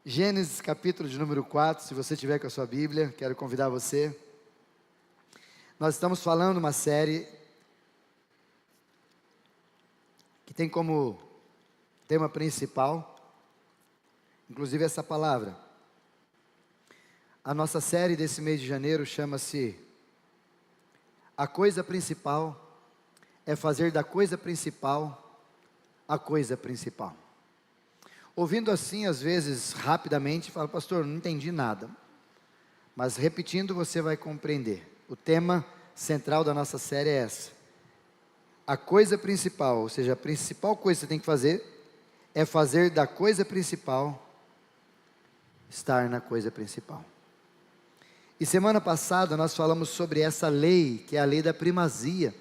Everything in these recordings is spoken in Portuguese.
Gênesis capítulo de número 4, se você tiver com a sua Bíblia, quero convidar você. Nós estamos falando uma série que tem como tema principal, inclusive essa palavra. A nossa série desse mês de janeiro chama-se A Coisa Principal é Fazer da Coisa Principal a Coisa Principal. Ouvindo assim, às vezes, rapidamente, fala, pastor, não entendi nada. Mas repetindo, você vai compreender. O tema central da nossa série é essa. A coisa principal, ou seja, a principal coisa que você tem que fazer, é fazer da coisa principal, estar na coisa principal. E semana passada nós falamos sobre essa lei, que é a lei da primazia,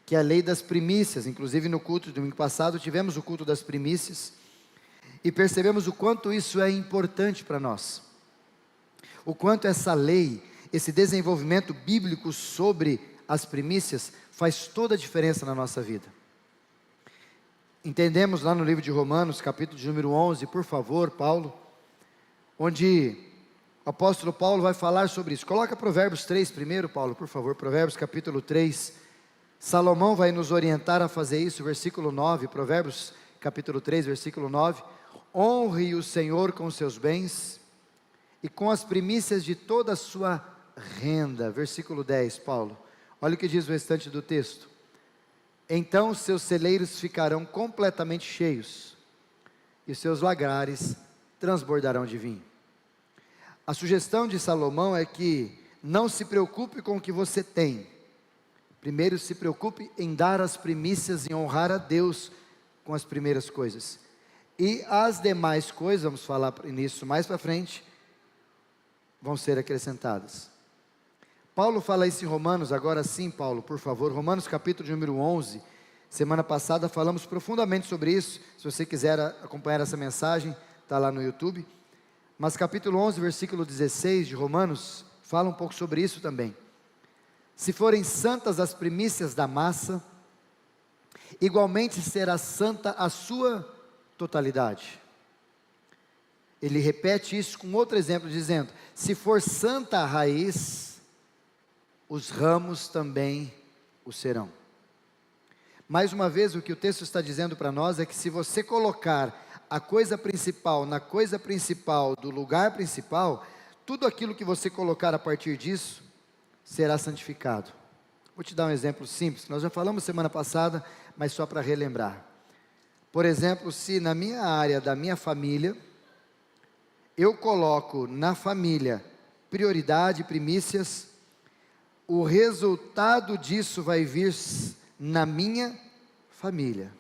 que é a lei das primícias. Inclusive no culto do domingo passado, tivemos o culto das primícias, e percebemos o quanto isso é importante para nós. O quanto essa lei, esse desenvolvimento bíblico sobre as primícias, faz toda a diferença na nossa vida. Entendemos lá no livro de Romanos, capítulo de número 11, por favor, Paulo, onde o apóstolo Paulo vai falar sobre isso. Coloca Provérbios 3 primeiro, Paulo, por favor, Provérbios capítulo 3. Salomão vai nos orientar a fazer isso, versículo 9, Provérbios capítulo 3, versículo 9. Honre o Senhor com seus bens e com as primícias de toda a sua renda. Versículo 10, Paulo. Olha o que diz o restante do texto. Então seus celeiros ficarão completamente cheios e seus lagares transbordarão de vinho. A sugestão de Salomão é que não se preocupe com o que você tem. Primeiro se preocupe em dar as primícias e honrar a Deus com as primeiras coisas. E as demais coisas, vamos falar nisso mais para frente, vão ser acrescentadas. Paulo fala isso em Romanos, agora sim, Paulo, por favor, Romanos capítulo de número 11, semana passada falamos profundamente sobre isso. Se você quiser acompanhar essa mensagem, está lá no YouTube, mas capítulo 11, versículo 16 de Romanos, fala um pouco sobre isso também. Se forem santas as primícias da massa, igualmente será santa a sua totalidade. Ele repete isso com outro exemplo, dizendo, se for santa a raiz, os ramos também o serão. Mais uma vez, o que o texto está dizendo para nós é que se você colocar a coisa principal na coisa principal do lugar principal, tudo aquilo que você colocar a partir disso, será santificado. Vou te dar um exemplo simples, nós já falamos semana passada, mas só para relembrar. Por exemplo, se na minha área da minha família, eu coloco na família prioridade, primícias, o resultado disso vai vir na minha família.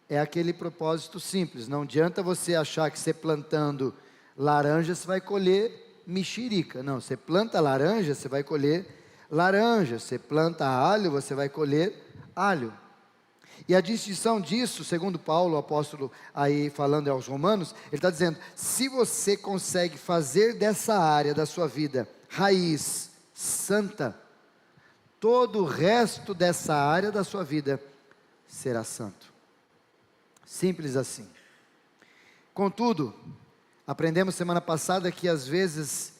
É aquele propósito simples, não adianta você achar que você plantando laranja, você vai colher mexerica. Não, você planta laranja, você vai colher laranja. Você planta alho, você vai colher alho. E a distinção disso, segundo Paulo, o apóstolo aí falando aos romanos, ele está dizendo, se você consegue fazer dessa área da sua vida, raiz, santa, todo o resto dessa área da sua vida será santo. Simples assim. Contudo, aprendemos semana passada que às vezes,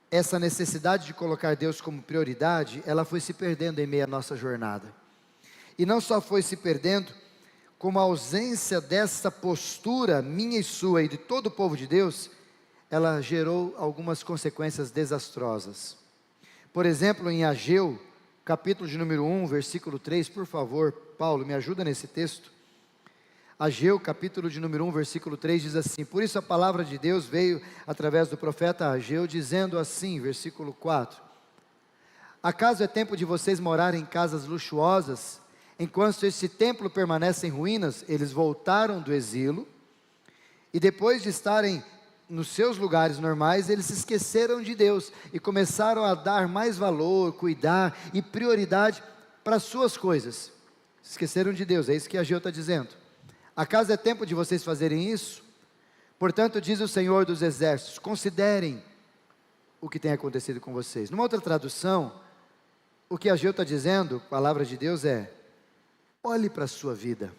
essa necessidade de colocar Deus como prioridade, ela foi se perdendo em meio à nossa jornada. E não só foi se perdendo, como a ausência dessa postura minha e sua e de todo o povo de Deus, ela gerou algumas consequências desastrosas. Por exemplo, em Ageu, capítulo de número 1, versículo 3, por favor, Paulo, me ajuda nesse texto. Ageu, capítulo de número 1, versículo 3, diz assim, por isso a palavra de Deus veio através do profeta Ageu, dizendo assim, versículo 4, acaso é tempo de vocês morarem em casas luxuosas, enquanto esse templo permanece em ruínas? Eles voltaram do exílio, e depois de estarem nos seus lugares normais, eles se esqueceram de Deus, e começaram a dar mais valor, cuidar e prioridade para as suas coisas, se esqueceram de Deus, é isso que Ageu está dizendo. Acaso é tempo de vocês fazerem isso? Portanto, diz o Senhor dos Exércitos, considerem o que tem acontecido com vocês. Numa outra tradução, o que Ageu está dizendo, a palavra de Deus é, olhe para a sua vida,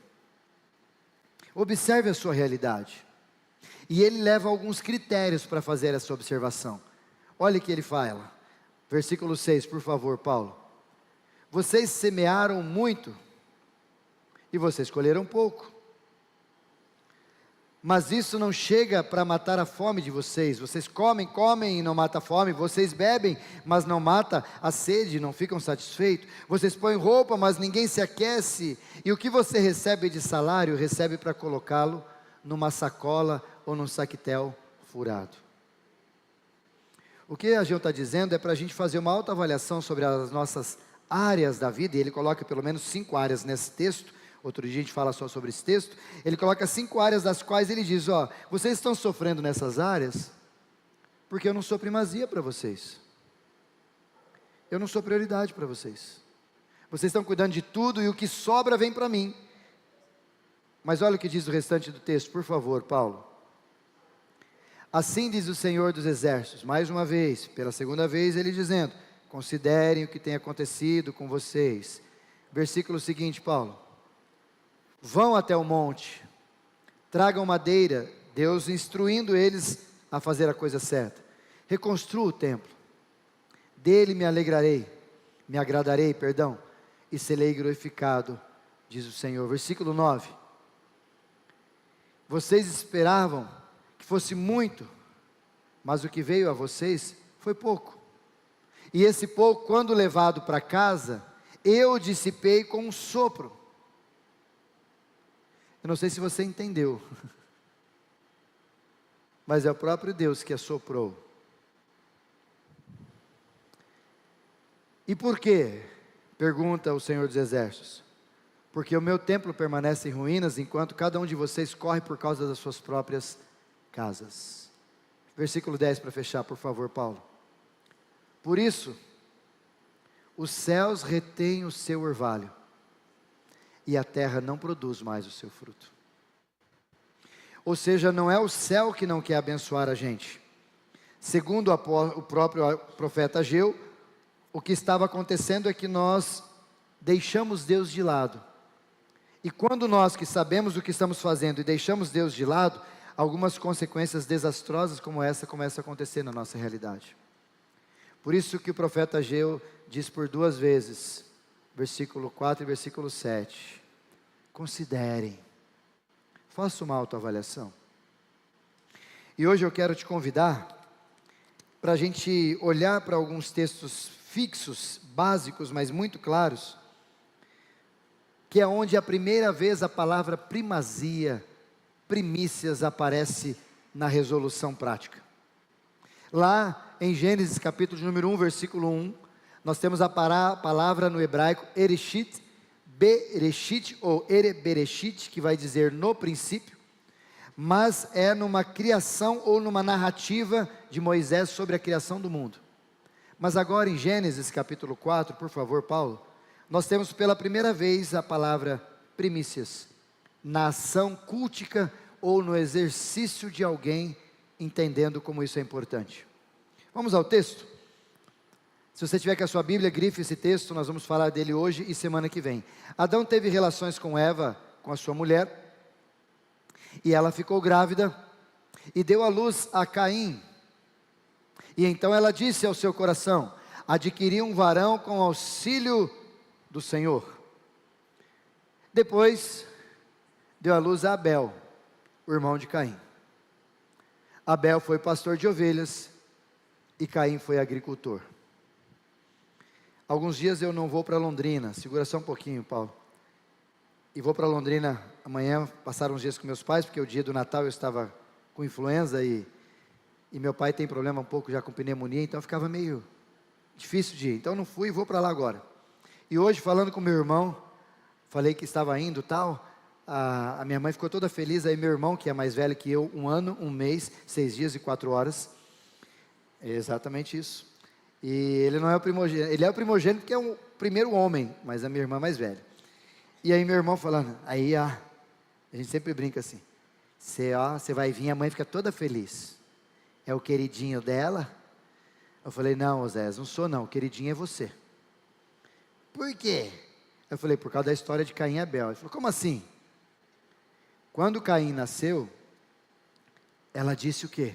observe a sua realidade, E ele leva alguns critérios para fazer essa observação. Olha o que ele fala, versículo 6, por favor, Paulo. Vocês semearam muito e vocês colheram pouco. Mas isso não chega para matar a fome de vocês. Vocês comem e não mata a fome. Vocês bebem, mas não mata a sede, não ficam satisfeitos. Vocês põem roupa, mas ninguém se aquece. E o que você recebe de salário, recebe para colocá-lo numa sacola ou num saquetel furado. O que a gente está dizendo é para a gente fazer uma autoavaliação sobre as nossas áreas da vida. E ele coloca pelo menos 5 áreas nesse texto. Outro dia a gente fala só sobre esse texto. Ele coloca 5 áreas das quais ele diz, vocês estão sofrendo nessas áreas, porque eu não sou primazia para vocês. Eu não sou prioridade para vocês. Vocês estão cuidando de tudo e o que sobra vem para mim. Mas olha o que diz o restante do texto, por favor, Paulo. Assim diz o Senhor dos Exércitos, mais uma vez, pela segunda vez ele dizendo, considerem o que tem acontecido com vocês. Versículo seguinte, Paulo. Vão até o monte, tragam madeira, Deus instruindo eles a fazer a coisa certa. Reconstrua o templo, dele me agradarei, e serei glorificado, diz o Senhor. Versículo 9. Vocês esperavam que fosse muito, mas o que veio a vocês foi pouco. E esse pouco, quando levado para casa, eu dissipei com um sopro. Eu não sei se você entendeu, mas é o próprio Deus que assoprou. E por quê? Pergunta o Senhor dos Exércitos. Porque o meu templo permanece em ruínas, enquanto cada um de vocês corre por causa das suas próprias casas. Versículo 10 para fechar, por favor, Paulo. Por isso, os céus retêm o seu orvalho, e a terra não produz mais o seu fruto. Ou seja, não é o céu que não quer abençoar a gente. Segundo o próprio profeta Ageu, o que estava acontecendo é que nós deixamos Deus de lado. E quando nós que sabemos o que estamos fazendo e deixamos Deus de lado, algumas consequências desastrosas como essa começam a acontecer na nossa realidade. Por isso que o profeta Ageu diz por 2 vezes, versículo 4 e versículo 7, considerem, faça uma autoavaliação. E hoje eu quero te convidar para a gente olhar para alguns textos fixos, básicos, mas muito claros, que é onde a primeira vez a palavra primazia, primícias aparece na resolução prática. Lá em Gênesis capítulo de número 1, versículo 1, nós temos a palavra no hebraico ereshit, bereshit ou erebereshit, que vai dizer no princípio, mas é numa criação ou numa narrativa de Moisés sobre a criação do mundo. Mas agora em Gênesis capítulo 4, por favor, Paulo, nós temos pela primeira vez a palavra primícias, na ação cultica ou no exercício de alguém entendendo como isso é importante. Vamos ao texto? Se você tiver com a sua Bíblia, grife esse texto, nós vamos falar dele hoje e semana que vem. Adão teve relações com Eva, com a sua mulher, e ela ficou grávida, e deu à luz a Caim. E então ela disse ao seu coração, adquiri um varão com auxílio do Senhor. Depois, deu à luz a Abel, o irmão de Caim. Abel foi pastor de ovelhas, e Caim foi agricultor. Alguns dias eu não vou para Londrina, segura só um pouquinho, Paulo. E vou para Londrina amanhã, passar uns dias com meus pais, porque o dia do Natal eu estava com influenza e meu pai tem problema um pouco já com pneumonia, então ficava meio difícil de ir. Então não fui e vou para lá agora. E hoje, falando com meu irmão, falei que estava indo tal, a minha mãe ficou toda feliz, aí meu irmão, que é mais velho que eu, 1 ano, 1 mês, 6 dias e 4 horas, é exatamente isso. E ele não é o primogênito, ele é o primogênito porque é o primeiro homem, mas a minha irmã é mais velha. E aí meu irmão falando, aí a gente sempre brinca assim, você vai vir, a mãe fica toda feliz, é o queridinho dela? Eu falei, não, Osés, não sou não, o queridinho é você. Por quê? Eu falei, por causa da história de Caim e Abel. Ele falou, como assim? Quando Caim nasceu, ela disse o quê?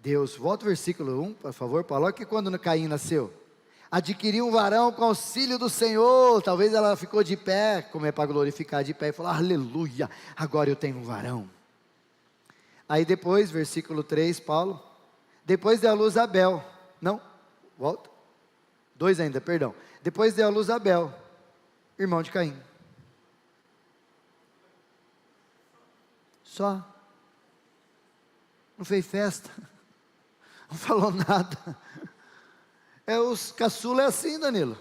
Deus, volta o versículo 1, por favor, Paulo. Olha que quando Caim nasceu, adquiriu um varão com auxílio do Senhor. Talvez ela ficou de pé, como é para glorificar, de pé, e falou, aleluia, agora eu tenho um varão. Aí depois, versículo 3, Paulo, depois deu à luz Abel, não, volta, 2 ainda, perdão, depois deu à luz Abel, irmão de Caim, só, não fez festa, não falou nada. Os caçula é assim, Danilo.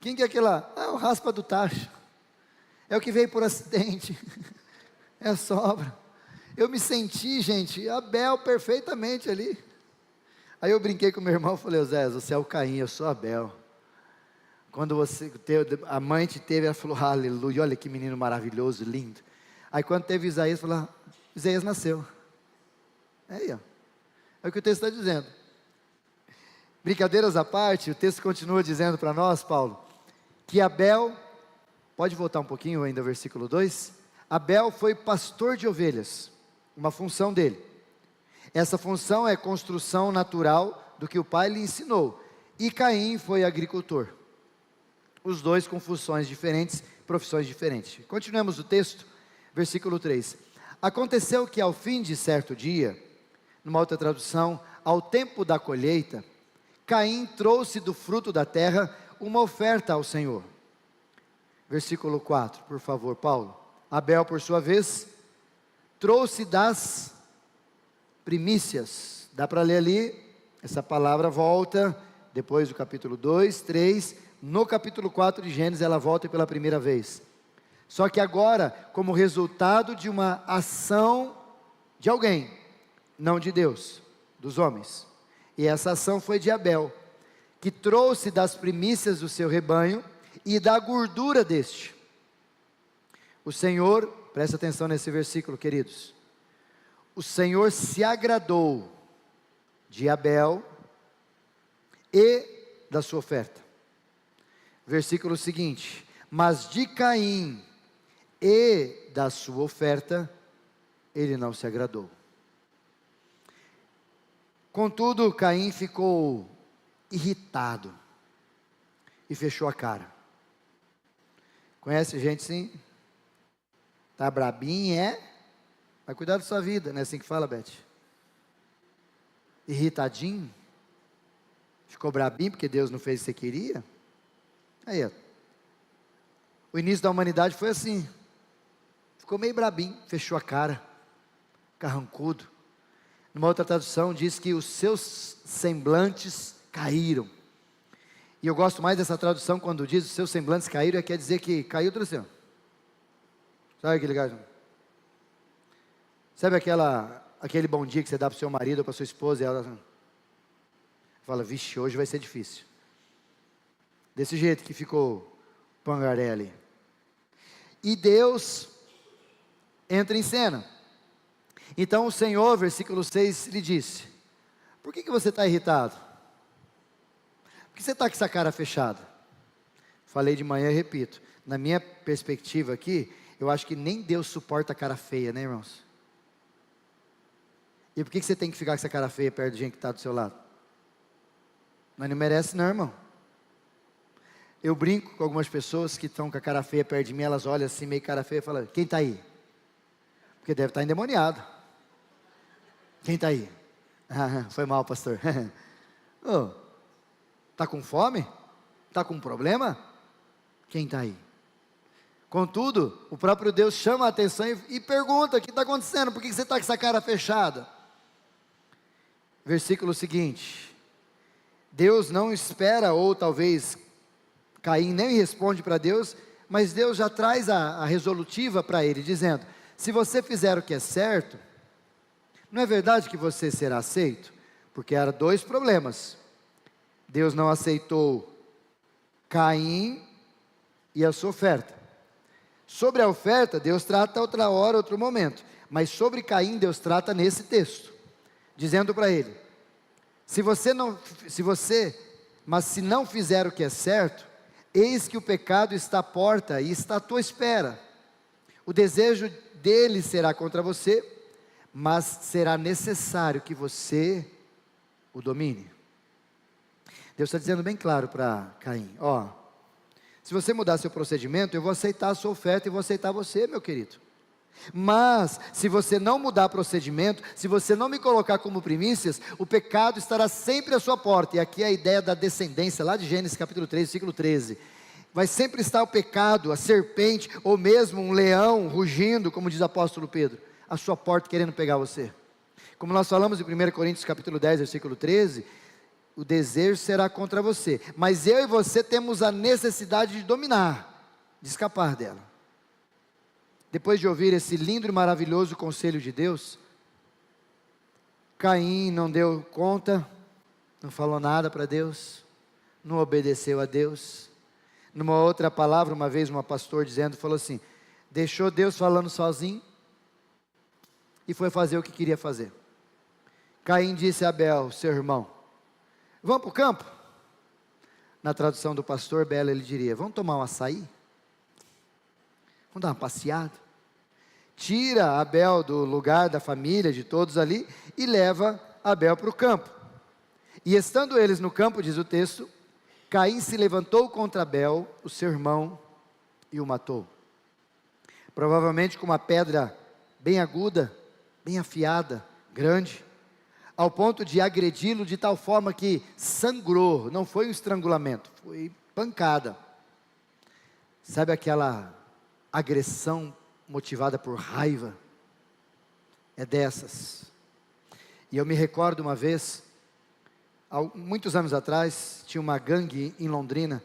Quem que é aquele lá? O raspa do tacho, é o que veio por acidente, é a sobra. Eu me senti, gente, Abel perfeitamente ali. Aí eu brinquei com meu irmão, falei, Zé, você é o Caim, eu sou Abel. Quando a mãe te teve, ela falou, aleluia, olha que menino maravilhoso, lindo. Aí quando teve Isaías, falou, Isaías nasceu. Aí, ó, é o que o texto está dizendo. Brincadeiras à parte, o texto continua dizendo para nós, Paulo, que Abel, pode voltar um pouquinho ainda ao versículo 2, Abel foi pastor de ovelhas, uma função dele. Essa função é construção natural do que o pai lhe ensinou. E Caim foi agricultor. Os dois com funções diferentes, profissões diferentes. Continuemos o texto, versículo 3. Aconteceu que ao fim de certo dia, numa outra tradução, ao tempo da colheita, Caim trouxe do fruto da terra uma oferta ao Senhor. Versículo 4, por favor, Paulo. Abel, por sua vez, trouxe das primícias. Dá para ler ali, essa palavra volta, depois do capítulo 2, 3, no capítulo 4 de Gênesis ela volta pela primeira vez. Só que agora, como resultado de uma ação de alguém, não de Deus, dos homens. E essa ação foi de Abel, que trouxe das primícias do seu rebanho e da gordura deste. O Senhor, presta atenção nesse versículo, queridos. O Senhor se agradou de Abel e da sua oferta. Versículo seguinte: mas de Caim e da sua oferta, ele não se agradou. Contudo, Caim ficou irritado e fechou a cara. Conhece gente assim? Tá brabinho, vai cuidar da sua vida, não é assim que fala, Beth? Irritadinho? Ficou brabinho porque Deus não fez o que você queria? Aí, ó. O início da humanidade foi assim. Ficou meio brabinho, fechou a cara, carrancudo. Numa outra tradução diz que os seus semblantes caíram. E eu gosto mais dessa tradução quando diz os seus semblantes caíram, quer dizer que caiu tudo assim, ó. Sabe aquele gajo? Sabe aquele bom dia que você dá para o seu marido ou para sua esposa e ela fala, vixe, hoje vai ser difícil. Desse jeito que ficou Pangaré ali. E Deus entra em cena. Então o Senhor, versículo 6, lhe disse, por que você está irritado? Por que você está com essa cara fechada? Falei de manhã e repito, na minha perspectiva aqui, eu acho que nem Deus suporta a cara feia, né, irmãos? E por que você tem que ficar com essa cara feia perto de gente que está do seu lado? Mas não merece não, irmão. Eu brinco com algumas pessoas que estão com a cara feia perto de mim, elas olham assim, meio cara feia, e falam, quem está aí? Porque deve estar endemoniado. Quem está aí? Foi mal, pastor. Está com fome? Está com problema? Quem está aí? Contudo, o próprio Deus chama a atenção e pergunta, o que está acontecendo? Por que você está com essa cara fechada? Versículo seguinte, Deus não espera, ou talvez Caim nem responde para Deus, mas Deus já traz a resolutiva para ele, dizendo, se você fizer o que é certo, não é verdade que você será aceito? Porque eram dois problemas, Deus não aceitou Caim e a sua oferta. Sobre a oferta, Deus trata outra hora, outro momento. Mas sobre Caim, Deus trata nesse texto. Dizendo para ele, mas se não fizer o que é certo, eis que o pecado está à porta e está à tua espera. O desejo dele será contra você, mas será necessário que você o domine. Deus está dizendo bem claro para Caim, ó, se você mudar seu procedimento, eu vou aceitar a sua oferta e vou aceitar você, meu querido. Mas, se você não mudar procedimento, se você não me colocar como primícias, o pecado estará sempre à sua porta. E aqui é a ideia da descendência, lá de Gênesis capítulo 3, versículo 13. Vai sempre estar o pecado, a serpente, ou mesmo um leão rugindo, como diz o apóstolo Pedro, à sua porta querendo pegar você. Como nós falamos em 1 Coríntios capítulo 10, versículo 13, o desejo será contra você, mas eu e você temos a necessidade de dominar, de escapar dela. Depois de ouvir esse lindo e maravilhoso conselho de Deus, Caim não deu conta, não falou nada para Deus, não obedeceu a Deus. Numa outra palavra, uma vez uma pastor dizendo, falou assim, deixou Deus falando sozinho, e foi fazer o que queria fazer. Caim disse a Abel, seu irmão, vamos para o campo? Na tradução do pastor Belo, ele diria, vamos tomar um açaí? Vamos dar uma passeada? Tira Abel do lugar da família, de todos ali, e leva Abel para o campo. E estando eles no campo, diz o texto, Caim se levantou contra Abel, o seu irmão, e o matou. Provavelmente com uma pedra bem aguda, bem afiada, grande, ao ponto de agredi-lo de tal forma que sangrou, não foi um estrangulamento, foi pancada. Sabe aquela agressão motivada por raiva? É dessas. E eu me recordo uma vez, há muitos anos atrás, tinha uma gangue em Londrina,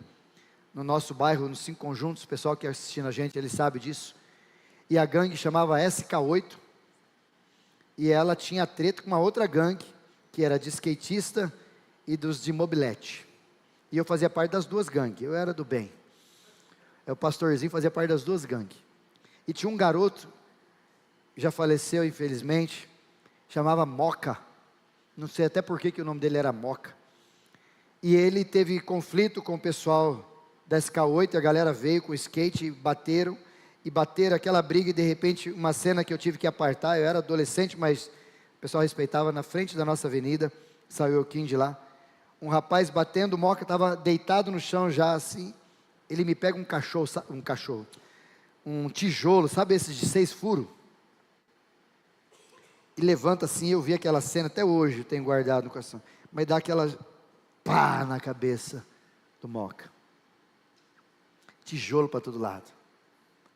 no nosso bairro, nos 5 conjuntos, o pessoal que assistindo a gente, ele sabe disso, e a gangue chamava SK8, e ela tinha treta com uma outra gangue, que era de skatista e dos de mobilete, e eu fazia parte das duas gangues, eu era do bem, o pastorzinho fazia parte das duas gangues, e tinha um garoto, já faleceu infelizmente, chamava Moca, não sei até por que o nome dele era Moca, e ele teve conflito com o pessoal da SK8, a galera veio com o skate, bateram aquela briga, e de repente, uma cena que eu tive que apartar, eu era adolescente, mas o pessoal respeitava, na frente da nossa avenida, saiu o Kim de lá, um rapaz batendo, o Moca estava deitado no chão já assim, ele me pega um tijolo, sabe esses de 6 furos? E levanta assim, eu vi aquela cena, até hoje eu tenho guardado no coração, mas dá aquela pá na cabeça do Moca, tijolo para todo lado,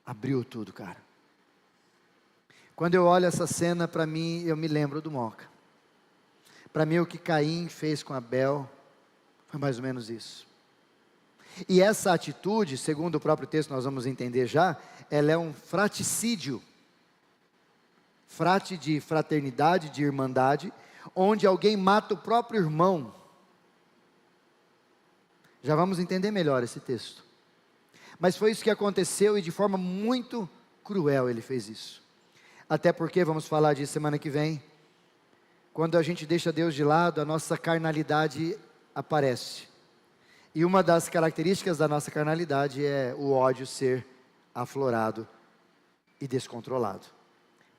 abriu tudo, cara. Quando eu olho essa cena, para mim, eu me lembro do Moca. Para mim, o que Caim fez com Abel, foi mais ou menos isso. E essa atitude, segundo o próprio texto, nós vamos entender já, ela é um fraticídio. Frate de fraternidade, de irmandade, onde alguém mata o próprio irmão. Já vamos entender melhor esse texto. Mas foi isso que aconteceu, e de forma muito cruel ele fez isso. Até porque, vamos falar disso semana que vem, quando a gente deixa Deus de lado, a nossa carnalidade aparece. E uma das características da nossa carnalidade é o ódio ser aflorado e descontrolado.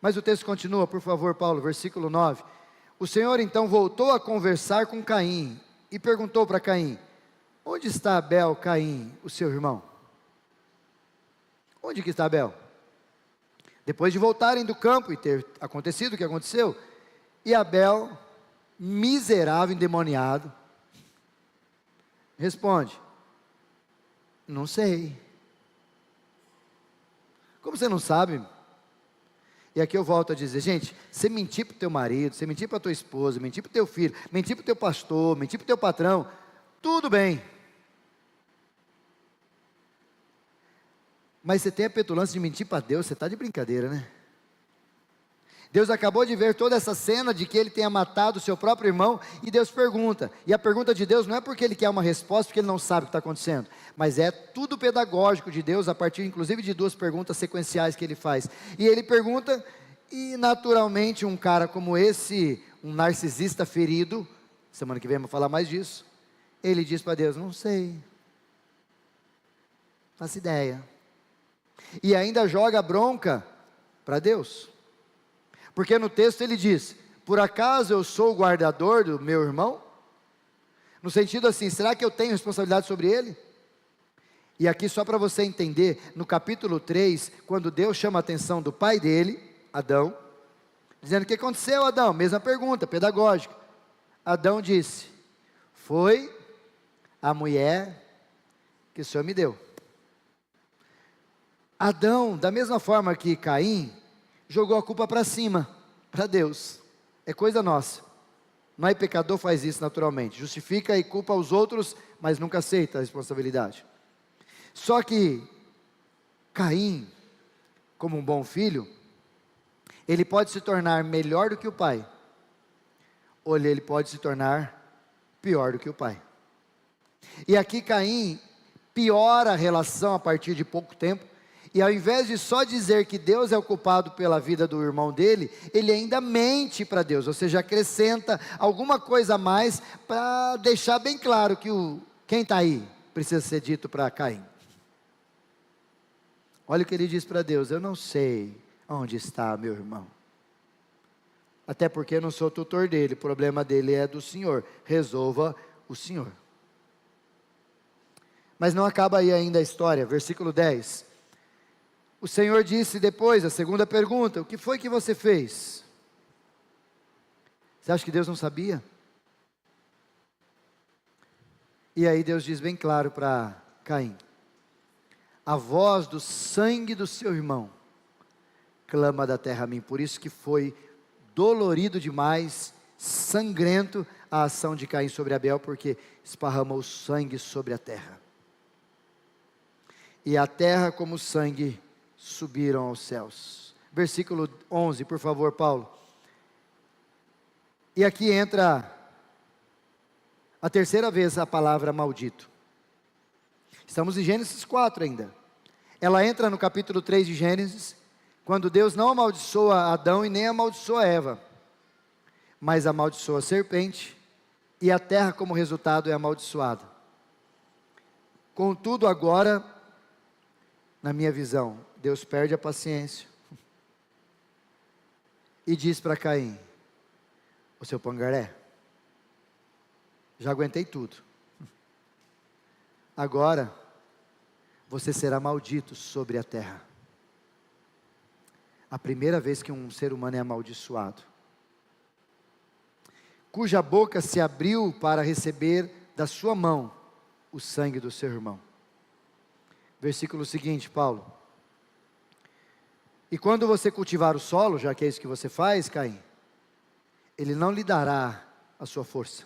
Mas o texto continua, por favor, Paulo, versículo 9. O Senhor então voltou a conversar com Caim e perguntou para Caim, onde está Abel, Caim, o seu irmão? Onde que está Abel? Depois de voltarem do campo e ter acontecido o que aconteceu, e Abel, miserável, endemoniado, responde, não sei. Como você não sabe? E aqui eu volto a dizer, gente, você mentir para o teu marido, você mentir para a tua esposa, mentir para o teu filho, mentir para o teu pastor, mentir para o teu patrão, tudo bem. Mas você tem a petulância de mentir para Deus, você está de brincadeira, né? Deus acabou de ver toda essa cena de que ele tenha matado o seu próprio irmão, e Deus pergunta, e a pergunta de Deus não é porque ele quer uma resposta, porque ele não sabe o que está acontecendo, mas é tudo pedagógico de Deus, a partir inclusive de 2 perguntas sequenciais que ele faz, e ele pergunta, e naturalmente um cara como esse, um narcisista ferido, semana que vem vamos falar mais disso, ele diz para Deus, não sei, faço ideia, e ainda joga bronca para Deus. Porque no texto ele diz: por acaso eu sou o guardador do meu irmão? No sentido assim, será que eu tenho responsabilidade sobre ele? E aqui só para você entender, no capítulo 3, quando Deus chama a atenção do pai dele, Adão, dizendo: o que aconteceu, Adão? Mesma pergunta, pedagógica. Adão disse: foi a mulher que o Senhor me deu. Adão, da mesma forma que Caim, jogou a culpa para cima, para Deus. É coisa nossa. Nós pecador faz isso naturalmente, justifica e culpa os outros, mas nunca aceita a responsabilidade. Só que Caim, como um bom filho, ele pode se tornar melhor do que o pai, ou ele pode se tornar pior do que o pai. E aqui Caim piora a relação a partir de pouco tempo, e ao invés de só dizer que Deus é o culpado pela vida do irmão dele, ele ainda mente para Deus, ou seja, acrescenta alguma coisa a mais, para deixar bem claro que quem está aí, precisa ser dito para Caim. Olha o que ele diz para Deus: eu não sei onde está meu irmão, até porque eu não sou tutor dele, o problema dele é do Senhor, resolva o Senhor. Mas não acaba aí ainda a história, versículo 10, o Senhor disse depois, a segunda pergunta: o que foi que você fez? Você acha que Deus não sabia? E aí Deus diz bem claro para Caim: a voz do sangue do seu irmão clama da terra a mim. Por isso que foi dolorido demais, sangrento a ação de Caim sobre Abel, porque esparramou sangue sobre a terra. E a terra como o sangue subiram aos céus. Versículo 11, por favor, Paulo. E aqui entra a terceira vez a palavra maldito. Estamos em Gênesis 4 ainda. Ela entra no capítulo 3 de Gênesis, quando Deus não amaldiçoa Adão e nem amaldiçoa Eva, mas amaldiçoa a serpente, e a terra como resultado é amaldiçoada. Contudo agora, na minha visão, Deus perde a paciência e diz para Caim: o seu pangaré, já aguentei tudo, agora você será maldito sobre a terra. A primeira vez que um ser humano é amaldiçoado, cuja boca se abriu para receber da sua mão o sangue do seu irmão. Versículo seguinte, Paulo: e quando você cultivar o solo, já que é isso que você faz, Caim, ele não lhe dará a sua força.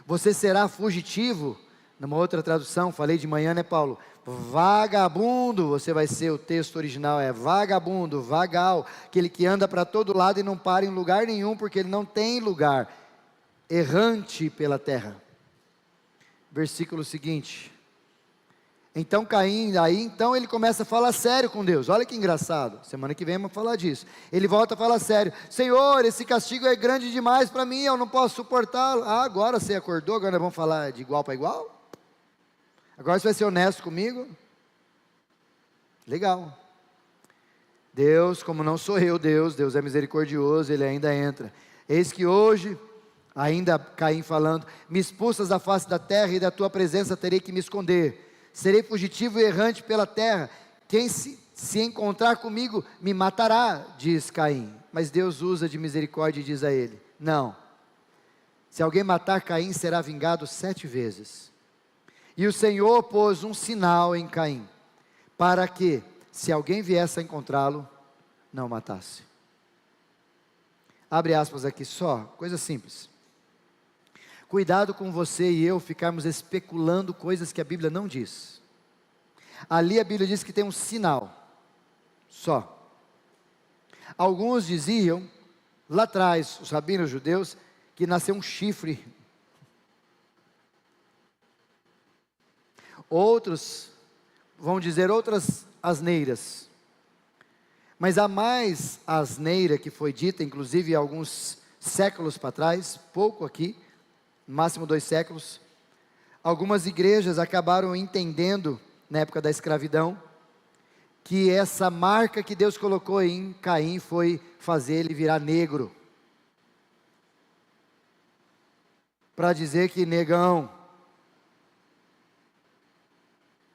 Você será fugitivo. Numa outra tradução, falei de manhã, né, Paulo? Vagabundo, você vai ser, o texto original é vagabundo, vagal, aquele que anda para todo lado e não para em lugar nenhum, porque ele não tem lugar, errante pela terra. Versículo seguinte: então Caim, aí então ele começa a falar sério com Deus. Olha que engraçado, semana que vem vamos falar disso. Ele volta a falar sério: Senhor, esse castigo é grande demais para mim, eu não posso suportá-lo. Ah, agora você acordou, agora nós vamos falar de igual para igual? Agora você vai ser honesto comigo? Legal. Deus, como não sou eu, Deus é misericordioso, Ele ainda entra. Eis que hoje, ainda Caim falando: me expulsas da face da terra e da tua presença terei que me esconder. Serei fugitivo e errante pela terra. Quem se encontrar comigo me matará, diz Caim. Mas Deus usa de misericórdia e diz a ele: não. Se alguém matar Caim, será vingado 7 vezes. E o Senhor pôs um sinal em Caim, para que, se alguém viesse a encontrá-lo, não matasse. Abre aspas aqui só, coisa simples. Cuidado com você e eu ficarmos especulando coisas que a Bíblia não diz. Ali a Bíblia diz que tem um sinal, só. Alguns diziam, lá atrás, os rabinos judeus, que nasceu um chifre. Outros vão dizer outras asneiras. Mas a mais asneira que foi dita, inclusive alguns séculos para trás, pouco aqui, no máximo 2 séculos, algumas igrejas acabaram entendendo, na época da escravidão, que essa marca que Deus colocou em Caim foi fazer ele virar negro. Para dizer que negão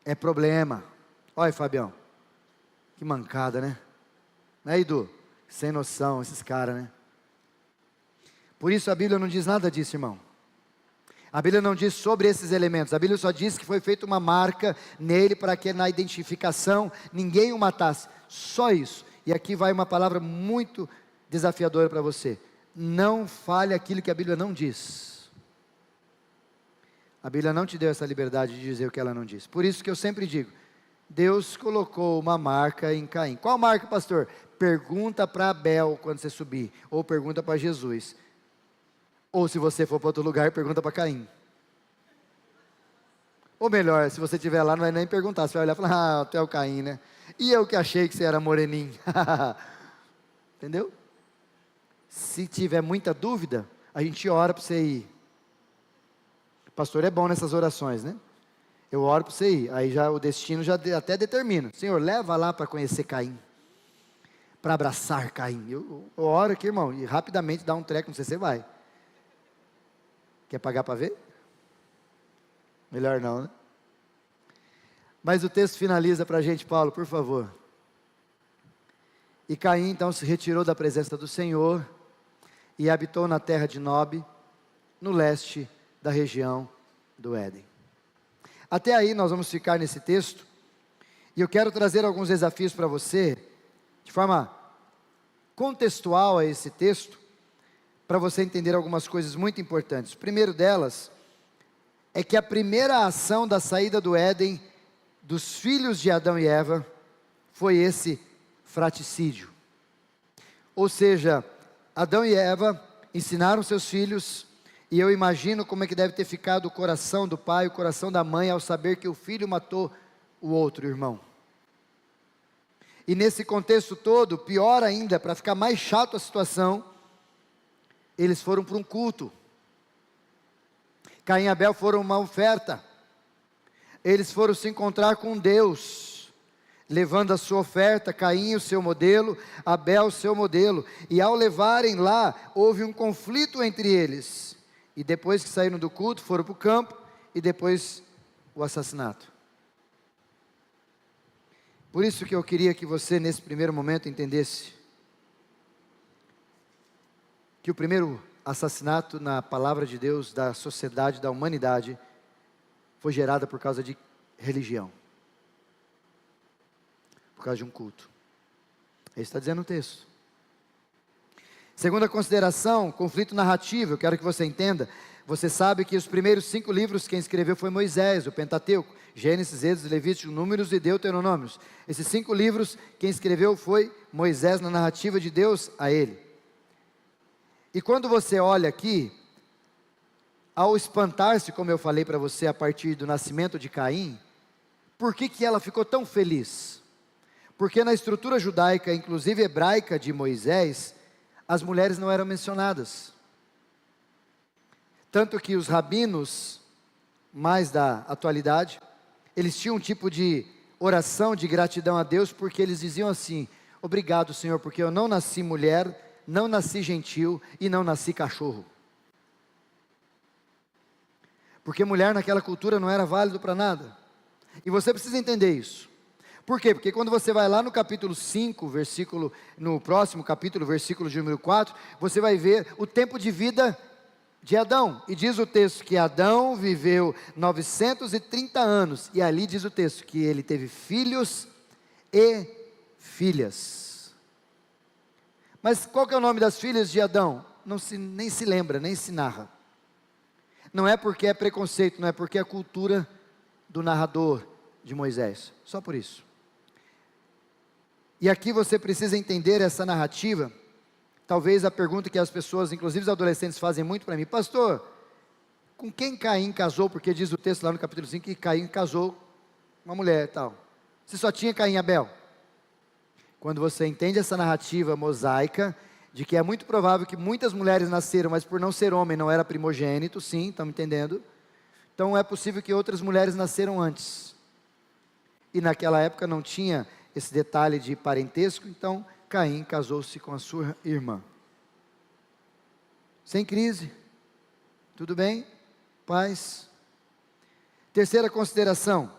é problema. Olha, Fabião, que mancada, né? Né, Edu? Sem noção, esses caras, né? Por isso a Bíblia não diz nada disso, irmão. A Bíblia não diz sobre esses elementos. A Bíblia só diz que foi feita uma marca nele para que na identificação ninguém o matasse. Só isso. E aqui vai uma palavra muito desafiadora para você. Não fale aquilo que a Bíblia não diz. A Bíblia não te deu essa liberdade de dizer o que ela não diz. Por isso que eu sempre digo, Deus colocou uma marca em Caim. Qual marca, pastor? Pergunta para Abel quando você subir. Ou pergunta para Jesus. Ou se você for para outro lugar, pergunta para Caim. Ou melhor, se você estiver lá, não vai nem perguntar. Você vai olhar e falar, tu é o Caim, né? E eu que achei que você era moreninho. Entendeu? Se tiver muita dúvida, a gente ora para você ir. O pastor é bom nessas orações, né? Eu oro para você ir. Aí já o destino já até determina. Senhor, leva lá para conhecer Caim. Para abraçar Caim. Eu oro aqui, irmão, e rapidamente dá um treco, não sei se você vai. Quer pagar para ver? Melhor não, né? Mas o texto finaliza para a gente, Paulo, por favor. E Caim então se retirou da presença do Senhor e habitou na terra de Nob, no leste da região do Éden. Até aí nós vamos ficar nesse texto, e eu quero trazer alguns desafios para você, de forma contextual a esse texto, para você entender algumas coisas muito importantes. O primeiro delas é que a primeira ação da saída do Éden, dos filhos de Adão e Eva, foi esse fraticídio. Ou seja, Adão e Eva ensinaram seus filhos, e eu imagino como é que deve ter ficado o coração do pai, o coração da mãe, ao saber que o filho matou o outro irmão. E nesse contexto todo, pior ainda, para ficar mais chato a situação, eles foram para um culto. Caim e Abel foram uma oferta. Eles foram se encontrar com Deus, levando a sua oferta, Caim o seu modelo, Abel o seu modelo. E ao levarem lá, houve um conflito entre eles. E depois que saíram do culto, foram para o campo, e depois o assassinato. Por isso que eu queria que você, nesse primeiro momento, entendesse que o primeiro assassinato na palavra de Deus, da sociedade, da humanidade, foi gerado por causa de religião, por causa de um culto. Isso está dizendo o texto. Segunda consideração, conflito narrativo. Eu quero que você entenda. Você sabe que os primeiros 5 livros quem escreveu foi Moisés, o Pentateuco, Gênesis, Êxodo, Levítico, Números e Deuteronômios. Esses 5 livros quem escreveu foi Moisés, na narrativa de Deus a ele. E quando você olha aqui, ao espantar-se, como eu falei para você, a partir do nascimento de Caim, por que ela ficou tão feliz? Porque na estrutura judaica, inclusive hebraica de Moisés, as mulheres não eram mencionadas. Tanto que os rabinos, mais da atualidade, eles tinham um tipo de oração de gratidão a Deus, porque eles diziam assim: obrigado, Senhor, porque eu não nasci mulher, não nasci gentil e não nasci cachorro. Porque mulher naquela cultura não era válido para nada. E você precisa entender isso. Por quê? Porque quando você vai lá no capítulo 5, no próximo capítulo, versículo de número 4, você vai ver o tempo de vida de Adão. E diz o texto que Adão viveu 930 anos. E ali diz o texto que ele teve filhos e filhas. Mas qual que é o nome das filhas de Adão? Nem se lembra, nem se narra. Não é porque é preconceito, não é porque é a cultura do narrador de Moisés. Só por isso. E aqui você precisa entender essa narrativa. Talvez a pergunta que as pessoas, inclusive os adolescentes, fazem muito para mim: pastor, com quem Caim casou? Porque diz o texto lá no capítulo 5 que Caim casou com uma mulher e tal. Se só tinha Caim e Abel. Quando você entende essa narrativa mosaica, de que é muito provável que muitas mulheres nasceram, mas por não ser homem não era primogênito, sim, estamos entendendo? Então é possível que outras mulheres nasceram antes. E naquela época não tinha esse detalhe de parentesco, então Caim casou-se com a sua irmã. Sem crise, tudo bem, paz. Terceira consideração,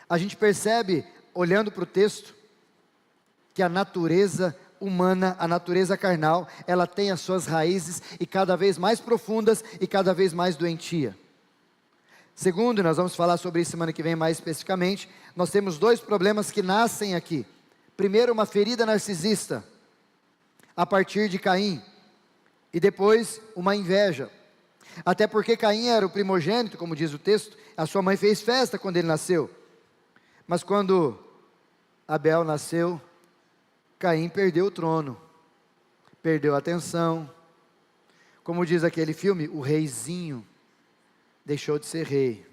a gente percebe, olhando para o texto, que a natureza humana, a natureza carnal, ela tem as suas raízes e cada vez mais profundas e cada vez mais doentia. Segundo, nós vamos falar sobre isso semana que vem mais especificamente, nós temos dois problemas que nascem aqui. Primeiro, uma ferida narcisista, a partir de Caim, e depois uma inveja. Até porque Caim era o primogênito, como diz o texto, a sua mãe fez festa quando ele nasceu. Mas quando Abel nasceu, Caim perdeu o trono, perdeu a atenção. Como diz aquele filme, o reizinho deixou de ser rei.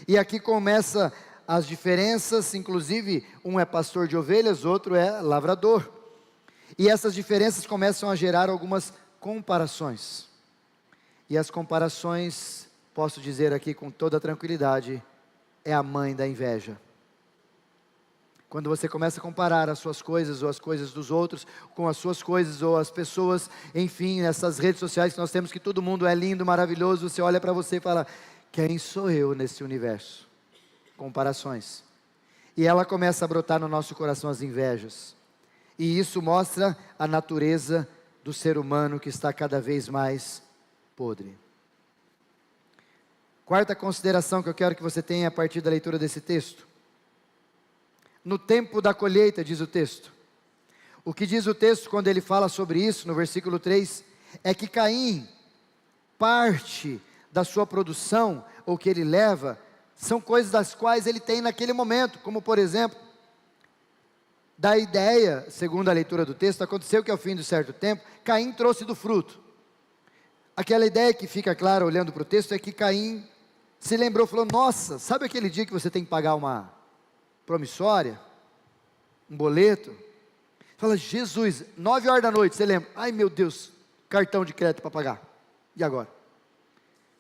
E aqui começa as diferenças, inclusive um é pastor de ovelhas, outro é lavrador. E essas diferenças começam a gerar algumas comparações. E as comparações, posso dizer aqui com toda tranquilidade, é a mãe da inveja. Quando você começa a comparar as suas coisas ou as coisas dos outros com as suas coisas ou as pessoas, enfim, nessas redes sociais que nós temos, que todo mundo é lindo, maravilhoso, você olha para você e fala, quem sou eu nesse universo? Comparações. E ela começa a brotar no nosso coração as invejas. E isso mostra a natureza do ser humano que está cada vez mais podre. Quarta consideração que eu quero que você tenha a partir da leitura desse texto. No tempo da colheita, diz o texto. O que diz o texto quando ele fala sobre isso, no versículo 3, é que Caim, parte da sua produção, ou que ele leva, são coisas das quais ele tem naquele momento, como por exemplo, da ideia, segundo a leitura do texto, aconteceu que ao fim de certo tempo, Caim trouxe do fruto. Aquela ideia que fica clara olhando para o texto é que Caim se lembrou, falou, nossa, sabe aquele dia que você tem que pagar uma promissória, um boleto, fala, Jesus, 9 horas da noite, você lembra, ai meu Deus, cartão de crédito para pagar, e agora?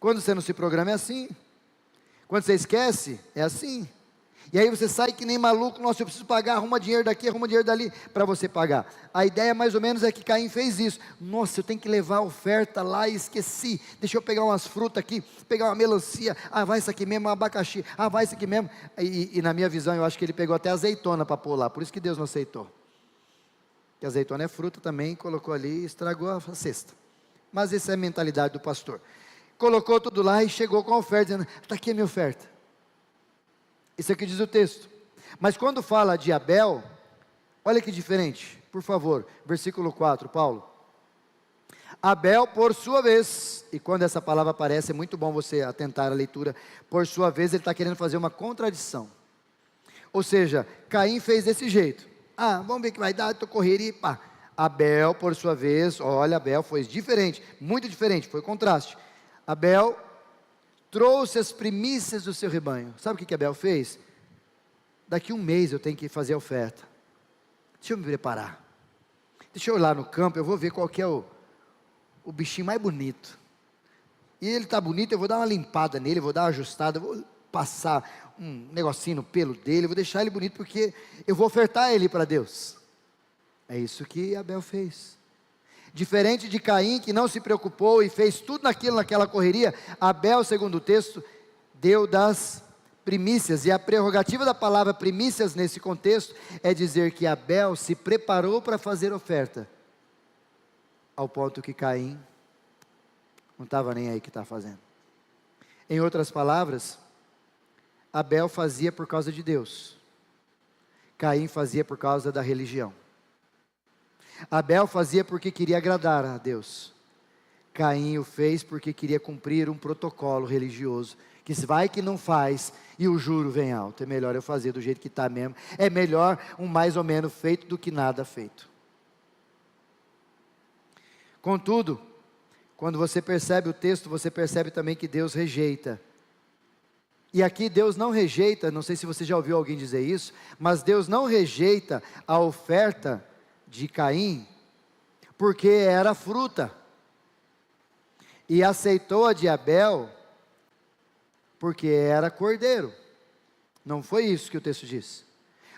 Quando você não se programa é assim, quando você esquece, é assim, e aí você sai que nem maluco, nossa, eu preciso pagar, arruma dinheiro daqui, arruma dinheiro dali, para você pagar. A ideia mais ou menos é que Caim fez isso, nossa, eu tenho que levar a oferta lá e esqueci, deixa eu pegar umas frutas aqui, pegar uma melancia, vai isso aqui mesmo, um abacaxi, vai isso aqui mesmo, e na minha visão eu acho que ele pegou até azeitona para pôr lá, por isso que Deus não aceitou, que azeitona é fruta também, colocou ali e estragou a cesta, mas essa é a mentalidade do pastor, colocou tudo lá e chegou com a oferta, dizendo, está aqui a minha oferta. Isso é o que diz o texto. Mas quando fala de Abel, olha que diferente, por favor, versículo 4, Paulo. Abel, por sua vez, e quando essa palavra aparece, é muito bom você atentar à leitura, por sua vez ele está querendo fazer uma contradição. Ou seja, Caim fez desse jeito, vamos ver o que vai dar, estou correria, pá. Abel, por sua vez, olha, Abel foi diferente, muito diferente, foi contraste. Abel trouxe as primícias do seu rebanho. Sabe o que Abel fez? Daqui um mês eu tenho que fazer a oferta. Deixa eu me preparar. Deixa eu ir lá no campo, eu vou ver qual que é o bichinho mais bonito. E ele está bonito, eu vou dar uma limpada nele, vou dar uma ajustada, vou passar um negocinho no pelo dele, vou deixar ele bonito, porque eu vou ofertar ele para Deus. É isso que Abel fez. Diferente de Caim, que não se preocupou e fez tudo naquela correria, Abel, segundo o texto, deu das primícias, e a prerrogativa da palavra primícias nesse contexto, é dizer que Abel se preparou para fazer oferta, ao ponto que Caim não estava nem aí que está fazendo. Em outras palavras, Abel fazia por causa de Deus, Caim fazia por causa da religião. Abel fazia porque queria agradar a Deus, Caim o fez porque queria cumprir um protocolo religioso, que se vai que não faz, e o juro vem alto, é melhor eu fazer do jeito que está mesmo, é melhor um mais ou menos feito do que nada feito. Contudo, quando você percebe o texto, você percebe também que Deus rejeita, e aqui Deus não rejeita, não sei se você já ouviu alguém dizer isso, mas Deus não rejeita a oferta de Caim, porque era fruta, e aceitou a de Abel, porque era cordeiro. Não foi isso que o texto diz.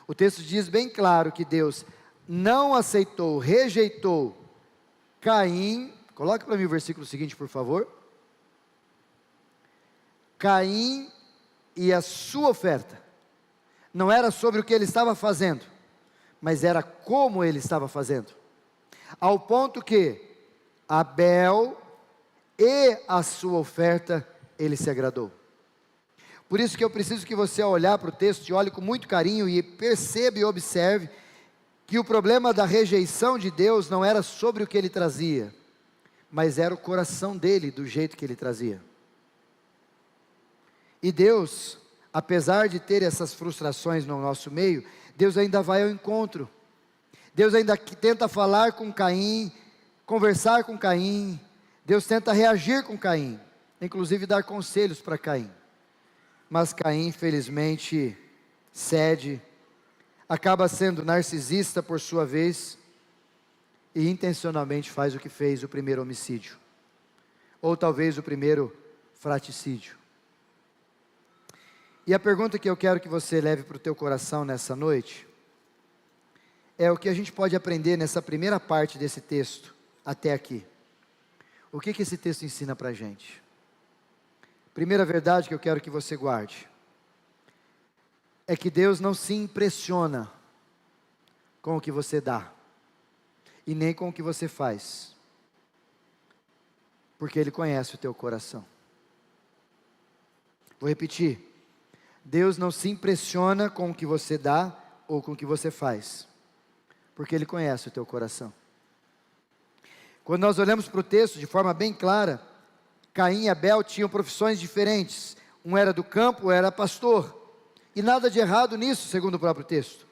O texto diz bem claro que Deus não aceitou, rejeitou Caim. Coloque para mim o versículo seguinte, por favor. Caim e a sua oferta. Não era sobre o que ele estava fazendo, mas era como ele estava fazendo. Ao ponto que Abel e a sua oferta, ele se agradou. Por isso que eu preciso que você, ao olhar para o texto, olhe com muito carinho e perceba e observe que o problema da rejeição de Deus não era sobre o que ele trazia, mas era o coração dele, do jeito que ele trazia. E Deus, apesar de ter essas frustrações no nosso meio, Deus ainda vai ao encontro. Deus ainda tenta falar com Caim, conversar com Caim. Deus tenta reagir com Caim, inclusive dar conselhos para Caim. Mas Caim, infelizmente, cede, acaba sendo narcisista por sua vez, e intencionalmente faz o que fez, o primeiro homicídio, ou talvez o primeiro fratricídio. E a pergunta que eu quero que você leve para o teu coração nessa noite, é o que a gente pode aprender nessa primeira parte desse texto, até aqui. O que esse texto ensina para a gente? Primeira verdade que eu quero que você guarde, é que Deus não se impressiona com o que você dá, e nem com o que você faz, porque Ele conhece o teu coração. Vou repetir, Deus não se impressiona com o que você dá, ou com o que você faz, porque Ele conhece o teu coração. Quando nós olhamos para o texto de forma bem clara, Caim e Abel tinham profissões diferentes, um era do campo, era pastor, e nada de errado nisso, segundo o próprio texto.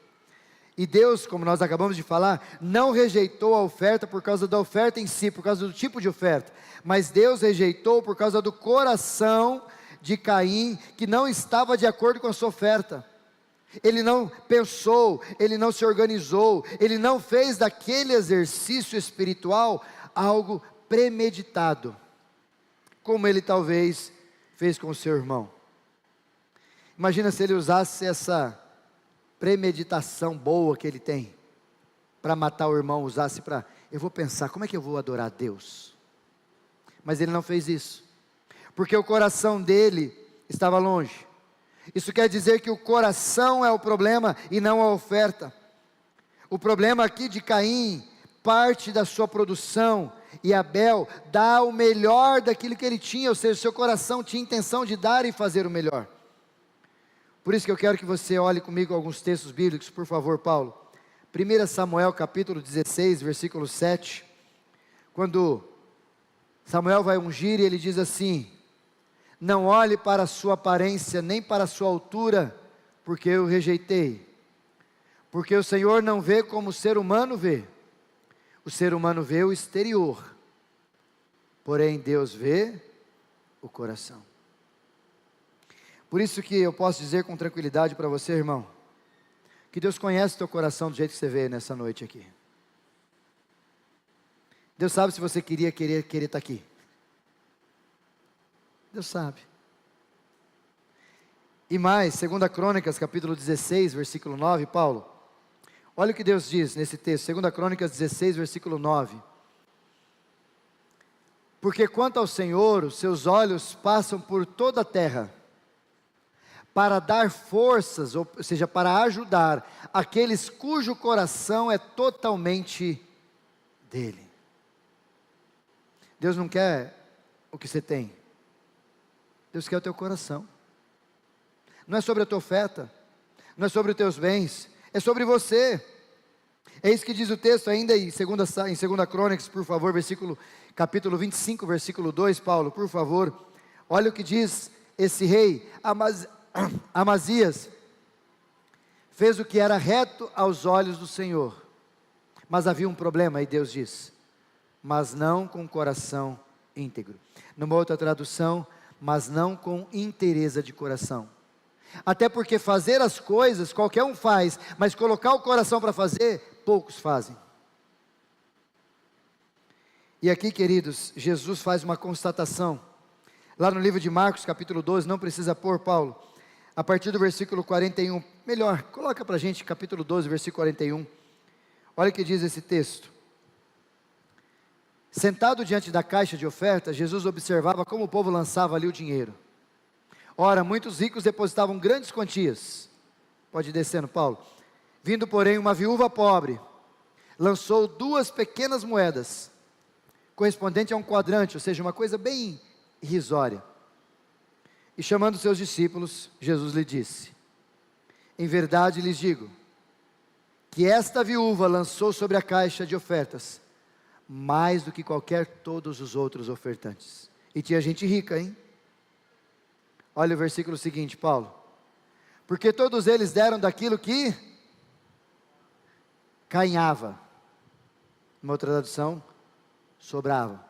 E Deus, como nós acabamos de falar, não rejeitou a oferta por causa da oferta em si, por causa do tipo de oferta, mas Deus rejeitou por causa do coração de Caim, que não estava de acordo com a sua oferta. Ele não pensou, ele não se organizou, ele não fez daquele exercício espiritual algo premeditado, como ele talvez fez com o seu irmão. Imagina se ele usasse essa premeditação boa que ele tem, para matar o irmão, usasse para, eu vou pensar, como é que eu vou adorar a Deus? Mas ele não fez isso, porque o coração dele estava longe. Isso quer dizer que o coração é o problema e não a oferta. O problema aqui de Caim, parte da sua produção, e Abel dá o melhor daquilo que ele tinha, ou seja, seu coração tinha intenção de dar e fazer o melhor. Por isso que eu quero que você olhe comigo alguns textos bíblicos, por favor, Paulo. 1 Samuel capítulo 16, versículo 7, quando Samuel vai ungir, e ele diz assim: não olhe para a sua aparência, nem para a sua altura, porque eu rejeitei. Porque o Senhor não vê como o ser humano vê. O ser humano vê o exterior, porém Deus vê o coração. Por isso que eu posso dizer com tranquilidade para você, irmão, que Deus conhece o teu coração do jeito que você veio nessa noite aqui. Deus sabe se você querer estar aqui. Deus sabe. E mais, 2 Crônicas, capítulo 16, versículo 9, Paulo, olha o que Deus diz nesse texto, 2 Crônicas 16, versículo 9. Porque quanto ao Senhor, os seus olhos passam por toda a terra, para dar forças, ou seja, para ajudar aqueles cujo coração é totalmente dele. Deus não quer o que você tem, Deus quer o teu coração. Não é sobre a tua oferta, não é sobre os teus bens, é sobre você. É isso que diz o texto ainda em 2 Crônicas, por favor, capítulo 25, versículo 2, Paulo, por favor. Olha o que diz esse rei, Amazias, fez o que era reto aos olhos do Senhor, mas havia um problema, e Deus diz, mas não com coração íntegro. Numa outra tradução, mas não com inteireza de coração. Até porque fazer as coisas, qualquer um faz, mas colocar o coração para fazer, poucos fazem. E aqui, queridos, Jesus faz uma constatação, lá no livro de Marcos, capítulo 12, não precisa pôr, Paulo, a partir do versículo 41. Melhor, coloca para a gente capítulo 12, versículo 41. Olha o que diz esse texto. Sentado diante da caixa de ofertas, Jesus observava como o povo lançava ali o dinheiro. Ora, muitos ricos depositavam grandes quantias. Pode ir descendo, Paulo. Vindo, porém, uma viúva pobre, lançou 2 pequenas moedas, correspondente a um quadrante, ou seja, uma coisa bem irrisória. E chamando seus discípulos, Jesus lhe disse: em verdade lhes digo, que esta viúva lançou sobre a caixa de ofertas mais do que todos os outros ofertantes. E tinha gente rica, hein? Olha o versículo seguinte, Paulo. Porque todos eles deram daquilo que cainhava. Uma outra tradução, sobrava.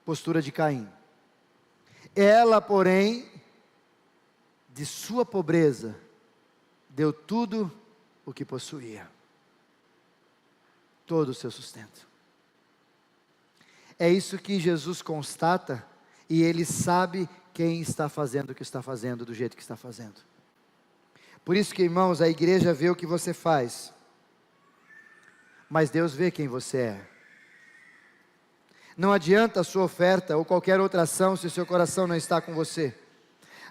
Postura de Caim. Ela, porém, de sua pobreza, deu tudo o que possuía. Todo o seu sustento. É isso que Jesus constata, e Ele sabe quem está fazendo o que está fazendo, do jeito que está fazendo. Por isso que, irmãos, a igreja vê o que você faz, mas Deus vê quem você é. Não adianta a sua oferta ou qualquer outra ação se o seu coração não está com você.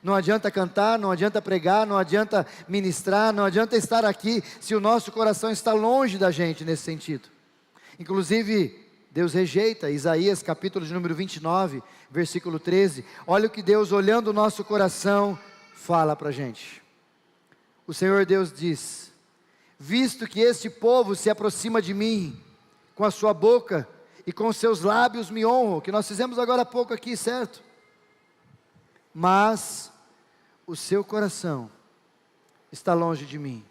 Não adianta cantar, não adianta pregar, não adianta ministrar, não adianta estar aqui se o nosso coração está longe da gente nesse sentido. Inclusive, Deus rejeita, Isaías capítulo de número 29, versículo 13. Olha o que Deus, olhando o nosso coração, fala para a gente. O Senhor Deus diz: visto que este povo se aproxima de mim, com a sua boca e com os seus lábios me honram, que nós fizemos agora há pouco aqui, certo? Mas o seu coração está longe de mim,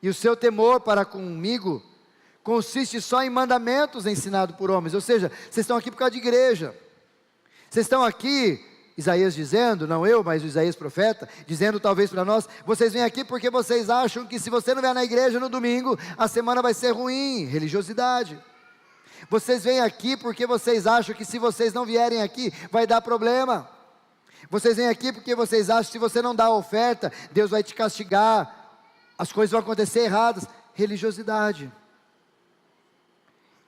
e o seu temor para comigo consiste só em mandamentos ensinados por homens. Ou seja, vocês estão aqui por causa de igreja, vocês estão aqui, Isaías dizendo, não eu, mas o Isaías profeta, dizendo talvez para nós, vocês vêm aqui porque vocês acham que se você não vier na igreja no domingo, a semana vai ser ruim, religiosidade. Vocês vêm aqui porque vocês acham que se vocês não vierem aqui, vai dar problema. Vocês vêm aqui porque vocês acham que se você não dá a oferta, Deus vai te castigar, as coisas vão acontecer erradas, religiosidade.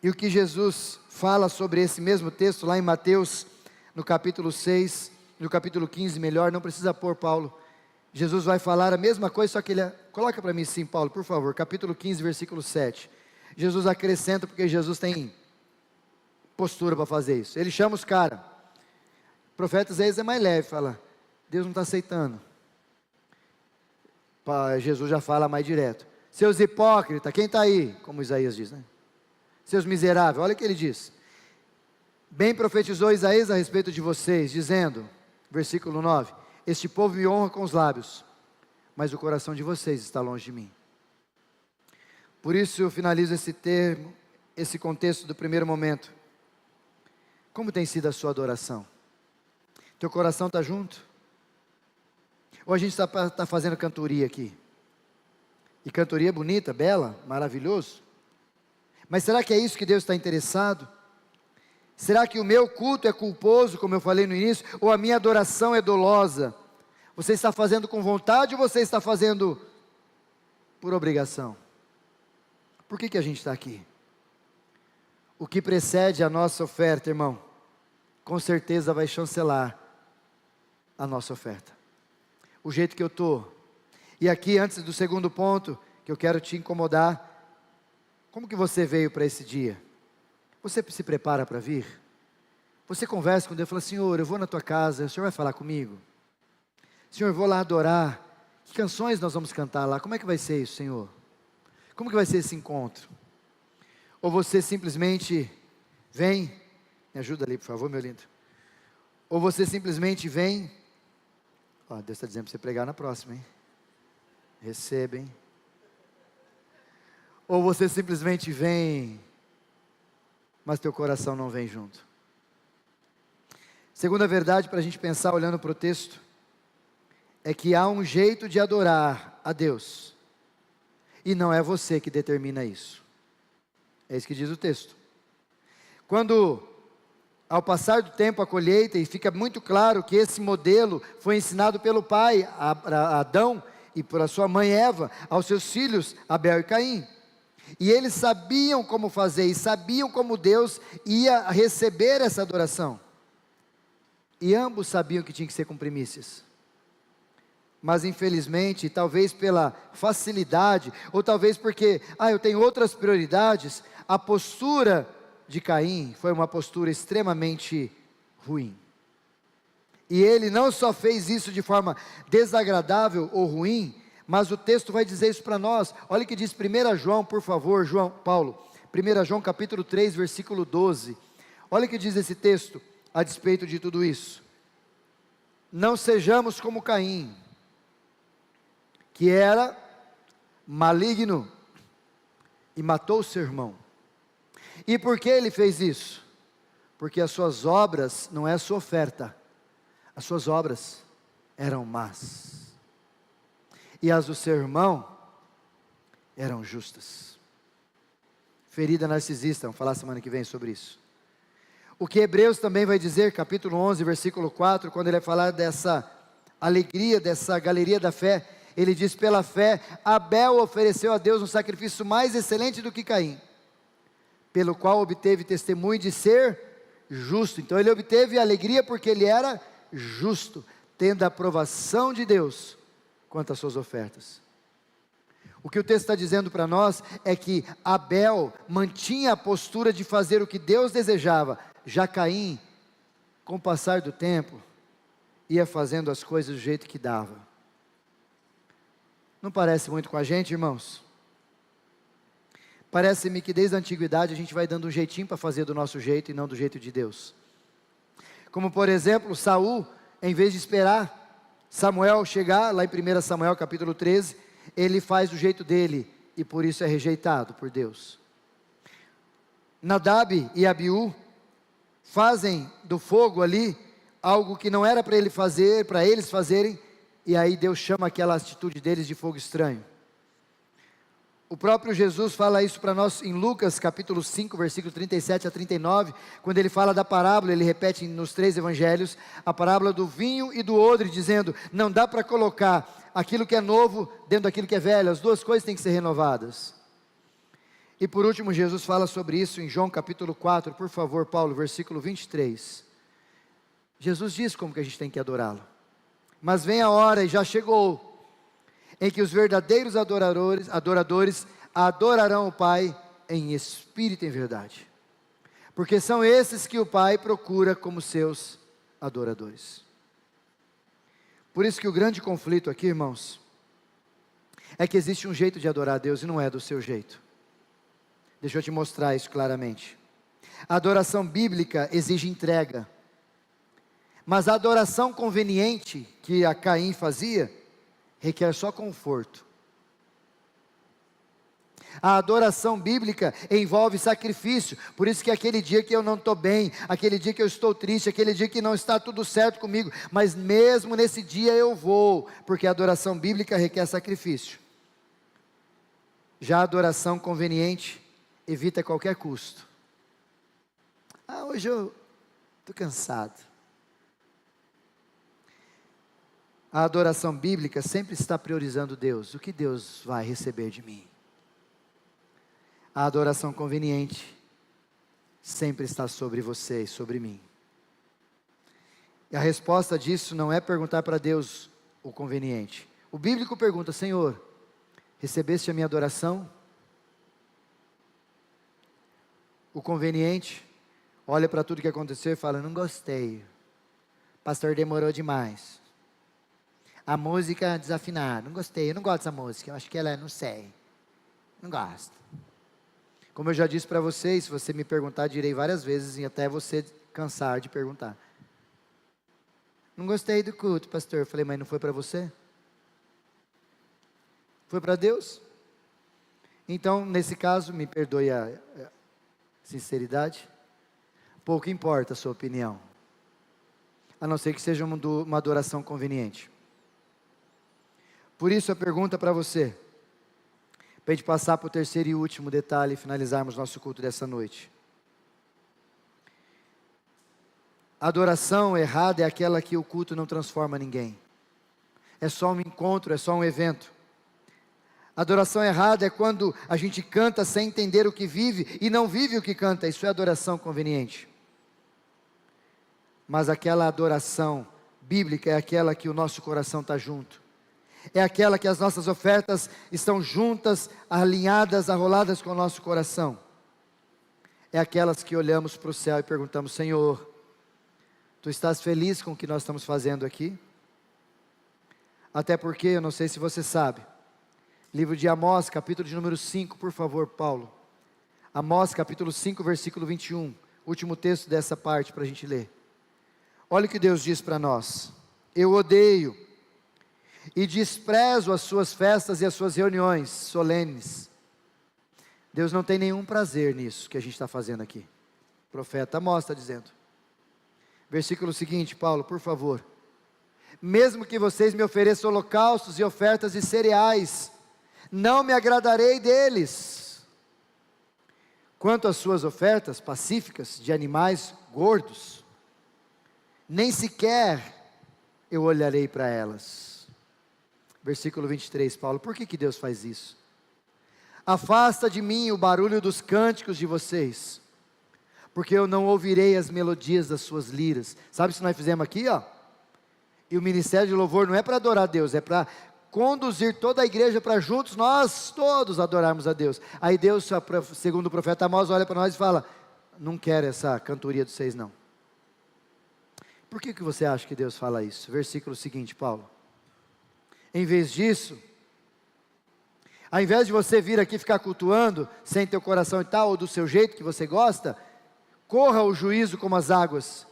E o que Jesus fala sobre esse mesmo texto, lá em Mateus, no capítulo 6, no capítulo 15, melhor, não precisa pôr, Paulo. Jesus vai falar a mesma coisa, só que ele, coloca para mim sim, Paulo, por favor, capítulo 15, versículo 7. Jesus acrescenta, porque Jesus tem postura para fazer isso. Ele chama os caras. O profeta Isaías é mais leve, fala, Deus não está aceitando. Jesus já fala mais direto. Seus hipócritas, quem está aí? Como Isaías diz, né? Seus miseráveis, olha o que ele diz. Bem profetizou Isaías a respeito de vocês, dizendo, versículo 9, este povo me honra com os lábios, mas o coração de vocês está longe de mim. Por isso eu finalizo esse termo, esse contexto do primeiro momento. Como tem sido a sua adoração? Teu coração está junto? Ou a gente está fazendo cantoria aqui? E cantoria bonita, bela, maravilhoso. Mas será que é isso que Deus está interessado? Será que o meu culto é culposo, como eu falei no início? Ou a minha adoração é dolosa? Você está fazendo com vontade ou você está fazendo por obrigação? Por que a gente está aqui? O que precede a nossa oferta, irmão, com certeza vai chancelar a nossa oferta. O jeito que eu estou. E aqui, antes do segundo ponto, que eu quero te incomodar, como que você veio para esse dia? Você se prepara para vir? Você conversa com Deus e fala, Senhor, eu vou na tua casa, o Senhor vai falar comigo? Senhor, eu vou lá adorar, que canções nós vamos cantar lá? Como é que vai ser isso, Senhor? Como que vai ser esse encontro? Ou você simplesmente vem, me ajuda ali por favor, meu lindo. Ou você simplesmente vem, ó, Deus está dizendo para você pregar na próxima, hein? Receba, hein? Ou você simplesmente vem, mas teu coração não vem junto. Segunda verdade para a gente pensar olhando para o texto, é que há um jeito de adorar a Deus, e não é você que determina isso. É isso que diz o texto. Quando Ao passar do tempo, a colheita, e fica muito claro que esse modelo foi ensinado pelo pai, a Adão, e por sua mãe Eva, aos seus filhos, Abel e Caim. E eles sabiam como fazer, e sabiam como Deus ia receber essa adoração. E ambos sabiam que tinha que ser com primícias. Mas infelizmente, talvez pela facilidade, ou talvez porque, eu tenho outras prioridades, a postura de Caim foi uma postura extremamente ruim. E ele não só fez isso de forma desagradável ou ruim, mas o texto vai dizer isso para nós. Olha o que diz 1 João, por favor, Paulo, 1 João capítulo 3, versículo 12. Olha o que diz esse texto a despeito de tudo isso. Não sejamos como Caim, que era maligno e matou seu irmão. E por que ele fez isso? Porque as suas obras, não é a sua oferta, as suas obras eram más, e as do seu irmão eram justas. Ferida narcisista, vamos falar semana que vem sobre isso. O que Hebreus também vai dizer, capítulo 11, versículo 4, quando ele vai falar dessa alegria, dessa galeria da fé, ele diz: pela fé, Abel ofereceu a Deus um sacrifício mais excelente do que Caim, pelo qual obteve testemunho de ser justo. Então ele obteve alegria porque ele era justo, tendo a aprovação de Deus quanto às suas ofertas. O que o texto está dizendo para nós é que Abel mantinha a postura de fazer o que Deus desejava, já Caim, com o passar do tempo, ia fazendo as coisas do jeito que dava. Não parece muito com a gente, irmãos? Parece-me que desde a antiguidade a gente vai dando um jeitinho para fazer do nosso jeito e não do jeito de Deus. Como por exemplo, Saul, em vez de esperar Samuel chegar, lá em 1 Samuel capítulo 13, ele faz do jeito dele, e por isso é rejeitado por Deus. Nadab e Abiú fazem do fogo ali, algo que não era para ele fazer, para eles fazerem, e aí Deus chama aquela atitude deles de fogo estranho. O próprio Jesus fala isso para nós em Lucas capítulo 5, versículo 37 a 39, quando ele fala da parábola, ele repete nos 3 evangelhos, a parábola do vinho e do odre, dizendo, não dá para colocar aquilo que é novo dentro daquilo que é velho, as duas coisas têm que ser renovadas. E por último, Jesus fala sobre isso em João capítulo 4, por favor, Paulo, versículo 23. Jesus diz como que a gente tem que adorá-lo. Mas vem a hora, e já chegou, em que os verdadeiros adoradores adorarão o Pai em espírito e em verdade, porque são esses que o Pai procura como seus adoradores. Por isso que o grande conflito aqui, irmãos, é que existe um jeito de adorar a Deus e não é do seu jeito. Deixa eu te mostrar isso claramente. A adoração bíblica exige entrega, mas a adoração conveniente que a Caim fazia requer só conforto. A adoração bíblica envolve sacrifício. Por isso que aquele dia que eu não estou bem, aquele dia que eu estou triste, aquele dia que não está tudo certo comigo, mas mesmo nesse dia eu vou, porque a adoração bíblica requer sacrifício. Já a adoração conveniente evita qualquer custo. Hoje eu estou cansado. A adoração bíblica sempre está priorizando Deus. O que Deus vai receber de mim? A adoração conveniente sempre está sobre você e sobre mim. E a resposta disso não é perguntar para Deus o conveniente. O bíblico pergunta: Senhor, recebeste a minha adoração? O conveniente olha para tudo que aconteceu e fala: não gostei. O pastor demorou demais. A música desafinada, não gostei, eu não gosto dessa música, eu acho que ela, não sei, não gosto. Como eu já disse para vocês, se você me perguntar, direi várias vezes, e até você cansar de perguntar. Não gostei do culto, pastor. Eu falei, mas não foi para você? Foi para Deus? Então, nesse caso, me perdoe a sinceridade, pouco importa a sua opinião, a não ser que seja uma adoração conveniente. Por isso a pergunta para você, para a gente passar para o terceiro e último detalhe e finalizarmos nosso culto dessa noite. A adoração errada é aquela que o culto não transforma ninguém. É só um encontro, é só um evento. A adoração errada é quando a gente canta sem entender o que vive e não vive o que canta. Isso é adoração conveniente. Mas aquela adoração bíblica é aquela que o nosso coração está junto. É aquela que as nossas ofertas estão juntas, alinhadas, arroladas com o nosso coração. É aquelas que olhamos para o céu e perguntamos: Senhor, Tu estás feliz com o que nós estamos fazendo aqui? Até porque, eu não sei se você sabe, livro de Amós, capítulo de número 5, por favor, Paulo. Amós, capítulo 5, versículo 21, último texto dessa parte para a gente ler. Olha o que Deus diz para nós: eu odeio e desprezo as suas festas e as suas reuniões solenes. Deus não tem nenhum prazer nisso que a gente está fazendo aqui. O profeta Amós está dizendo. Versículo seguinte, Paulo, por favor. Mesmo que vocês me ofereçam holocaustos e ofertas de cereais, não me agradarei deles. Quanto às suas ofertas pacíficas de animais gordos, nem sequer eu olharei para elas. Versículo 23, Paulo, por que Deus faz isso? Afasta de mim o barulho dos cânticos de vocês, porque eu não ouvirei as melodias das suas liras. Sabe o que nós fizemos aqui, ó? E o ministério de louvor não é para adorar a Deus, é para conduzir toda a igreja para juntos nós todos adorarmos a Deus. Aí Deus, segundo o profeta Amós, olha para nós e fala: não quero essa cantoria de vocês não. Por que você acha que Deus fala isso? Versículo seguinte, Paulo. Em vez disso, ao invés de você vir aqui ficar cultuando, sem teu coração e tal, ou do seu jeito que você gosta, corra o juízo como as águas,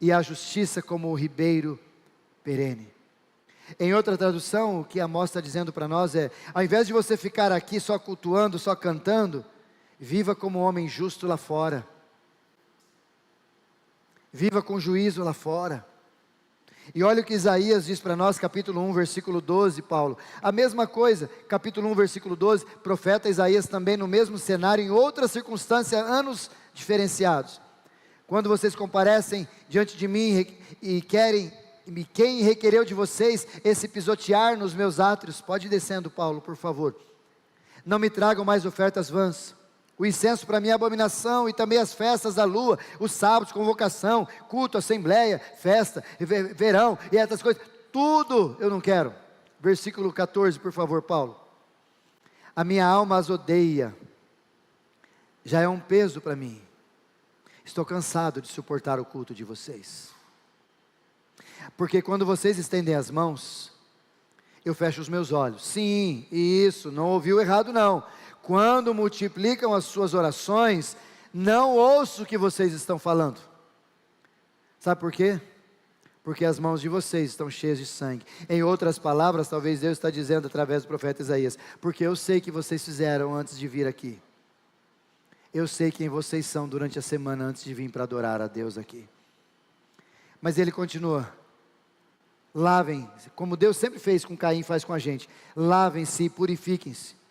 e a justiça como o ribeiro perene. Em outra tradução, o que Amós está dizendo para nós é: ao invés de você ficar aqui só cultuando, só cantando, viva como um homem justo lá fora. Viva com juízo lá fora. E olha o que Isaías diz para nós, capítulo 1, versículo 12, Paulo. A mesma coisa, capítulo 1, versículo 12, profeta Isaías também no mesmo cenário, em outra circunstância, anos diferenciados. Quando vocês comparecem diante de mim e querem, quem requereu de vocês esse pisotear nos meus átrios? Pode ir descendo, Paulo, por favor. Não me tragam mais ofertas vãs. O incenso para mim é abominação, e também as festas da lua, os sábados, convocação, culto, assembleia, festa, verão, e essas coisas, tudo eu não quero. Versículo 14, por favor, Paulo. A minha alma as odeia, já é um peso para mim. Estou cansado de suportar o culto de vocês. Porque quando vocês estendem as mãos, eu fecho os meus olhos. Sim, isso, não ouviu errado não. Quando multiplicam as suas orações, não ouço o que vocês estão falando. Sabe por quê? Porque as mãos de vocês estão cheias de sangue. Em outras palavras, talvez Deus está dizendo através do profeta Isaías: porque eu sei que vocês fizeram antes de vir aqui. Eu sei quem vocês são durante a semana antes de vir para adorar a Deus aqui. Mas ele continua: lavem, como Deus sempre fez com Caim, faz com a gente. Lavem-se e purifiquem-se.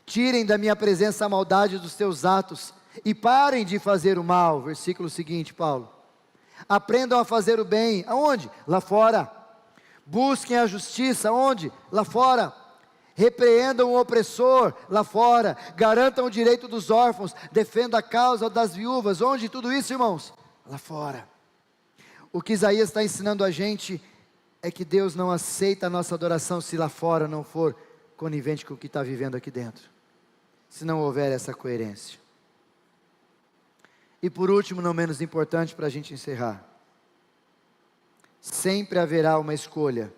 Tirem da minha presença a maldade dos teus atos e parem de fazer o mal. Versículo seguinte, Paulo. Aprendam a fazer o bem. Aonde? Lá fora. Busquem a justiça. Aonde? Lá fora. Repreendam o opressor. Lá fora. Garantam o direito dos órfãos. Defendam a causa das viúvas. Onde tudo isso, irmãos? Lá fora. O que Isaías está ensinando a gente é que Deus não aceita a nossa adoração se lá fora não for conivente com o que está vivendo aqui dentro, se não houver essa coerência. E por último, não menos importante, para a gente encerrar, sempre haverá uma escolha,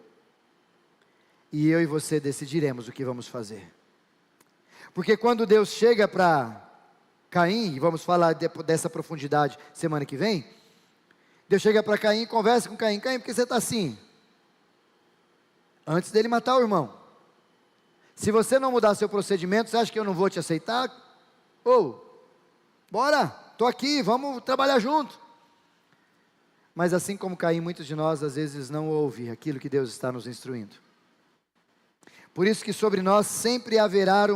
e eu e você decidiremos o que vamos fazer. Porque quando Deus chega para Caim, e vamos falar dessa profundidade semana que vem, Deus chega para Caim e conversa com Caim: Caim, por que você está assim? Antes dele matar o irmão. Se você não mudar seu procedimento, você acha que eu não vou te aceitar? Bora, estou aqui, vamos trabalhar junto. Mas assim como Caim, muitos de nós às vezes não ouvem aquilo que Deus está nos instruindo. Por isso que sobre nós sempre haverá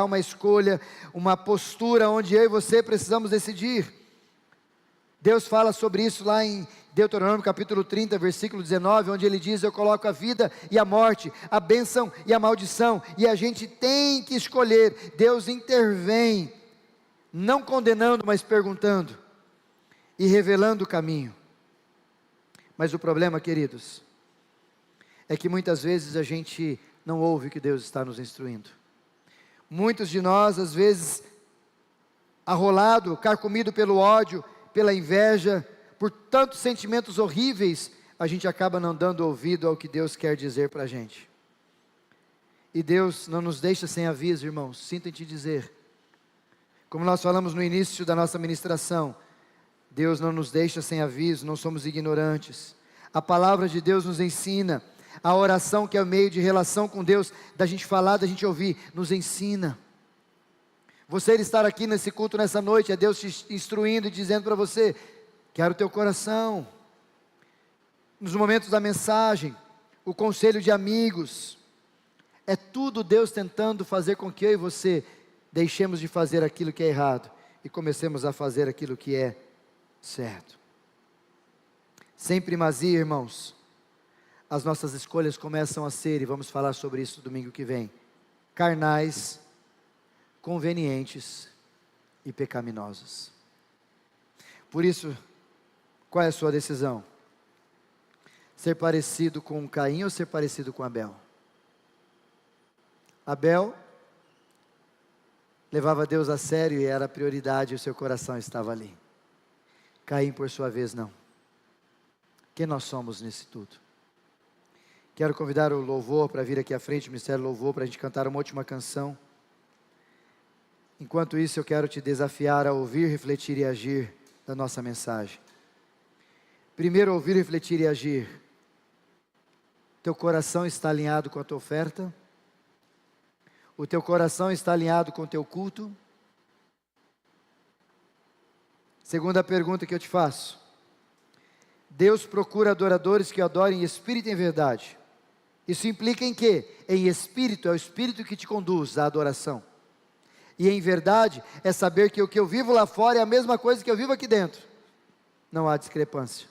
uma escolha, uma postura onde eu e você precisamos decidir. Deus fala sobre isso lá em Deuteronômio capítulo 30, versículo 19, onde ele diz: eu coloco a vida e a morte, a bênção e a maldição, e a gente tem que escolher. Deus intervém, não condenando, mas perguntando, e revelando o caminho. Mas o problema, queridos, é que muitas vezes a gente não ouve o que Deus está nos instruindo. Muitos de nós, às vezes, arrolado, carcomido pelo ódio, pela inveja, por tantos sentimentos horríveis, a gente acaba não dando ouvido ao que Deus quer dizer para a gente. E Deus não nos deixa sem aviso, irmãos, sinto em te dizer. Como nós falamos no início da nossa ministração, Deus não nos deixa sem aviso, não somos ignorantes. A palavra de Deus nos ensina, a oração que é o meio de relação com Deus, da gente falar, da gente ouvir, nos ensina. Você estar aqui nesse culto nessa noite, é Deus te instruindo e dizendo para você: quero o teu coração. Nos momentos da mensagem, o conselho de amigos, é tudo Deus tentando fazer com que eu e você deixemos de fazer aquilo que é errado e comecemos a fazer aquilo que é certo. Sem primazia, irmãos, as nossas escolhas começam a ser, e vamos falar sobre isso domingo que vem, carnais, convenientes e pecaminosas. Por isso, qual é a sua decisão? Ser parecido com Caim ou ser parecido com Abel? Abel levava Deus a sério e era a prioridade, o seu coração estava ali. Caim, por sua vez, não. Quem nós somos nisso tudo? Quero convidar o louvor para vir aqui à frente, o Ministério Louvor, para a gente cantar uma última canção. Enquanto isso, eu quero te desafiar a ouvir, refletir e agir da nossa mensagem. Primeiro, ouvir, refletir e agir. Teu coração está alinhado com a tua oferta? O teu coração está alinhado com o teu culto? Segunda pergunta que eu te faço: Deus procura adoradores que o adorem em espírito e em verdade. Isso implica em quê? Em espírito, é o espírito que te conduz à adoração. E em verdade, é saber que o que eu vivo lá fora é a mesma coisa que eu vivo aqui dentro. Não há discrepância.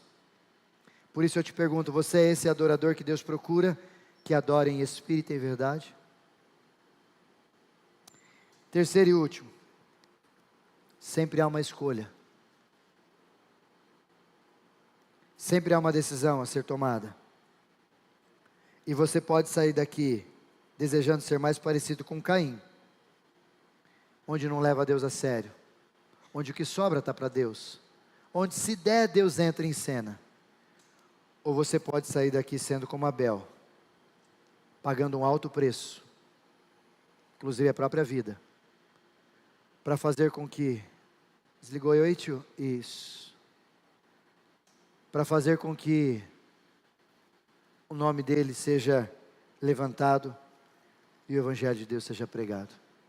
Por isso eu te pergunto: você é esse adorador que Deus procura, que adora em espírito e em verdade? Terceiro e último, sempre há uma escolha. Sempre há uma decisão a ser tomada. E você pode sair daqui desejando ser mais parecido com Caim, onde não leva Deus a sério, onde o que sobra está para Deus, onde se der, Deus entra em cena. Ou você pode sair daqui sendo como Abel, pagando um alto preço, inclusive a própria vida, para fazer com que, desligou aí, tio? Isso. Para fazer com que o nome dele seja levantado e o Evangelho de Deus seja pregado.